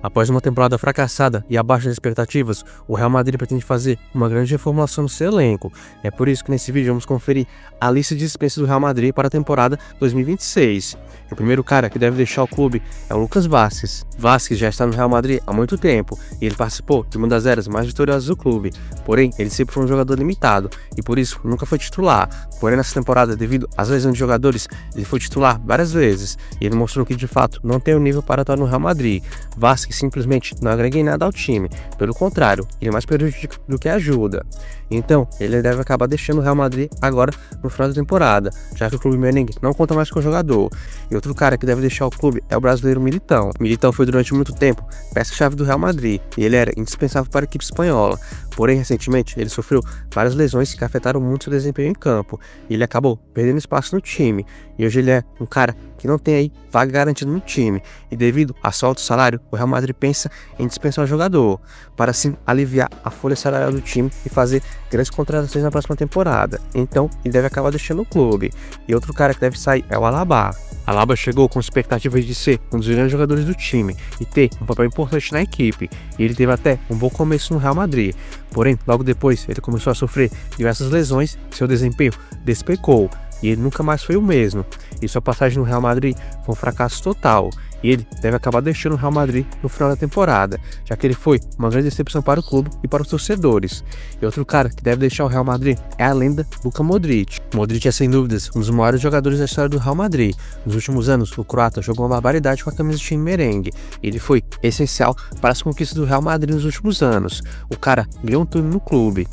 Após uma temporada fracassada e abaixo das expectativas, o Real Madrid pretende fazer uma grande reformulação no seu elenco. É por isso que nesse vídeo vamos conferir a lista de dispensas do Real Madrid para a temporada 2026. O primeiro cara que deve deixar o clube é o Lucas Vázquez. Vázquez já está no Real Madrid há muito tempo e ele participou de uma das eras mais vitoriosas do clube. Porém, ele sempre foi um jogador limitado e por isso nunca foi titular. Porém, nessa temporada, devido às lesões de jogadores, ele foi titular várias vezes e ele mostrou que de fato não tem o nível para atuar no Real Madrid. Vázquez simplesmente não agrega em nada ao time, pelo contrário, ele mais prejudica do que ajuda. Então, ele deve acabar deixando o Real Madrid agora no final da temporada, já que o clube merengue não conta mais com o jogador. E outro cara que deve deixar o clube é o brasileiro Militão. Militão foi durante muito tempo peça-chave do Real Madrid e ele era indispensável para a equipe espanhola. Porém, recentemente, ele sofreu várias lesões que afetaram muito seu desempenho em campo e ele acabou perdendo espaço no time. E hoje ele é um cara que não tem aí vaga garantida no time e devido a seu alto salário, o Real Madrid pensa em dispensar o jogador para assim aliviar a folha salarial do time e fazer grandes contratações na próxima temporada. Então, ele deve acabar deixando o clube. E outro cara que deve sair é o Alaba. Alaba chegou com expectativas de ser um dos grandes jogadores do time e ter um papel importante na equipe, e ele teve até um bom começo no Real Madrid. Porém, logo depois, ele começou a sofrer diversas lesões, seu desempenho despecou e ele nunca mais foi o mesmo. E sua passagem no Real Madrid foi um fracasso total. E ele deve acabar deixando o Real Madrid no final da temporada, já que ele foi uma grande decepção para o clube e para os torcedores. E outro cara que deve deixar o Real Madrid é a lenda Luka Modric. Modric é sem dúvidas um dos maiores jogadores da história do Real Madrid. Nos últimos anos, o croata jogou uma barbaridade com a camisa do time merengue. Ele foi essencial para as conquistas do Real Madrid nos últimos anos. O cara ganhou um turno no clube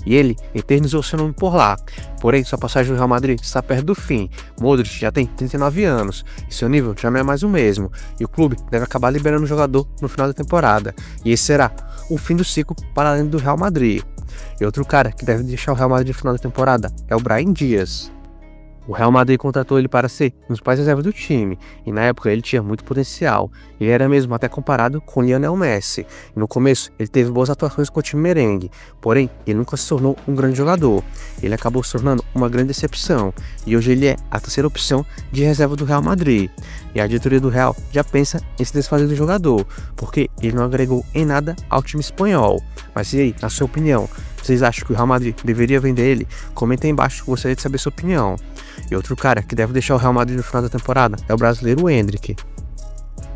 e ele eternizou seu nome por lá. Porém, sua passagem no Real Madrid está perto do fim. Modric já tem 39 anos e seu nível já não é mais o mesmo. E o clube deve acabar liberando o jogador no final da temporada. E esse será o fim do ciclo para além do Real Madrid. E outro cara que deve deixar o Real Madrid no final da temporada é o Brahim Dias. O Real Madrid contratou ele para ser um dos principais reservas do time, e na época ele tinha muito potencial. Ele era mesmo até comparado com Lionel Messi. E no começo ele teve boas atuações com o time merengue, porém ele nunca se tornou um grande jogador. Ele acabou se tornando uma grande decepção, e hoje ele é a terceira opção de reserva do Real Madrid. E a diretoria do Real já pensa em se desfazer do jogador, porque ele não agregou em nada ao time espanhol. Mas e aí, na sua opinião, vocês acham que o Real Madrid deveria vender ele? Comenta aí embaixo, gostaria de saber sua opinião. E outro cara que deve deixar o Real Madrid no final da temporada é o brasileiro Endrick.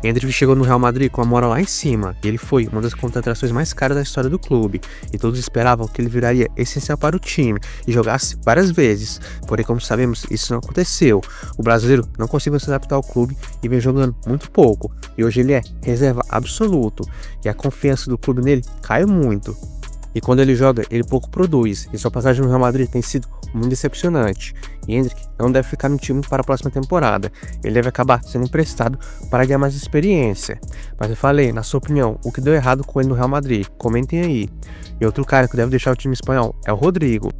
Endrick chegou no Real Madrid com a moral lá em cima, e ele foi uma das contratações mais caras da história do clube, e todos esperavam que ele viraria essencial para o time e jogasse várias vezes, porém como sabemos isso não aconteceu. O brasileiro não conseguiu se adaptar ao clube e vem jogando muito pouco, e hoje ele é reserva absoluto, e a confiança do clube nele caiu muito. E quando ele joga, ele pouco produz, e sua passagem no Real Madrid tem sido muito decepcionante. E Endrick não deve ficar no time para a próxima temporada, ele deve acabar sendo emprestado para ganhar mais experiência. Mas eu falei, na sua opinião, o que deu errado com ele no Real Madrid? Comentem aí. E outro cara que deve deixar o time espanhol é o Rodrigo.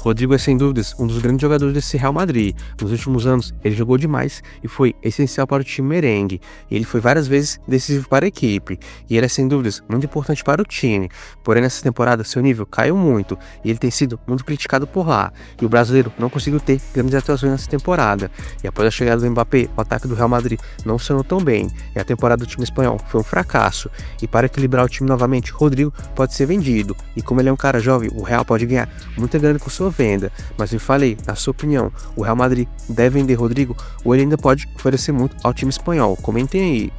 Rodrigo é sem dúvidas um dos grandes jogadores desse Real Madrid. Nos últimos anos ele jogou demais e foi essencial para o time merengue. Ele foi várias vezes decisivo para a equipe e ele é sem dúvidas muito importante para o time. Porém nessa temporada seu nível caiu muito e ele tem sido muito criticado por lá. E o brasileiro não conseguiu ter grandes atuações nessa temporada. E após a chegada do Mbappé, o ataque do Real Madrid não funcionou tão bem e a temporada do time espanhol foi um fracasso. E para equilibrar o time novamente, Rodrigo pode ser vendido. E como ele é um cara jovem, o Real pode ganhar muita grana com sua venda. Mas eu falei, na sua opinião, o Real Madrid deve vender Rodrigo ou ele ainda pode oferecer muito ao time espanhol? Comentem aí.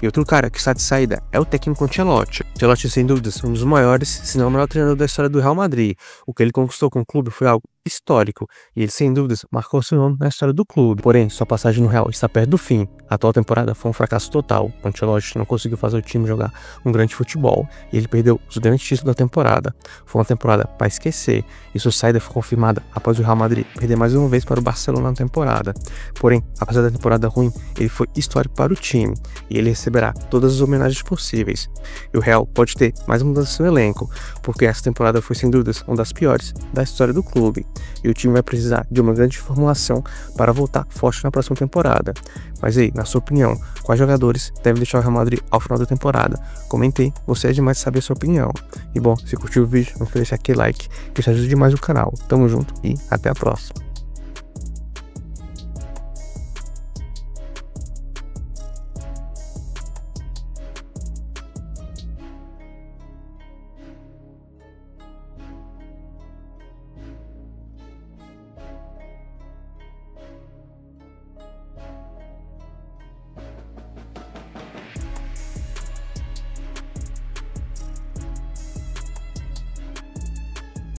E outro cara que está de saída é o técnico Ancelotti. Ancelotti, sem dúvidas, um dos maiores, se não o maior treinador da história do Real Madrid. O que ele conquistou com o clube foi algo histórico, e ele sem dúvidas marcou seu nome na história do clube. Porém, sua passagem no Real está perto do fim. A atual temporada foi um fracasso total. O Ancelotti não conseguiu fazer o time jogar um grande futebol, e ele perdeu os grandes títulos da temporada. Foi uma temporada para esquecer, e sua saída foi confirmada após o Real Madrid perder mais uma vez para o Barcelona na temporada. Porém, apesar da temporada ruim, ele foi histórico para o time, e ele receberá todas as homenagens possíveis. E o Real pode ter mais mudanças no elenco, porque essa temporada foi sem dúvidas uma das piores da história do clube. E o time vai precisar de uma grande formulação para voltar forte na próxima temporada. Mas aí, na sua opinião, quais jogadores devem deixar o Real Madrid ao final da temporada? Comentei, você é demais saber a sua opinião. E bom, se curtiu o vídeo, não esqueça de deixar aquele like, que isso ajuda demais o canal. Tamo junto e até a próxima.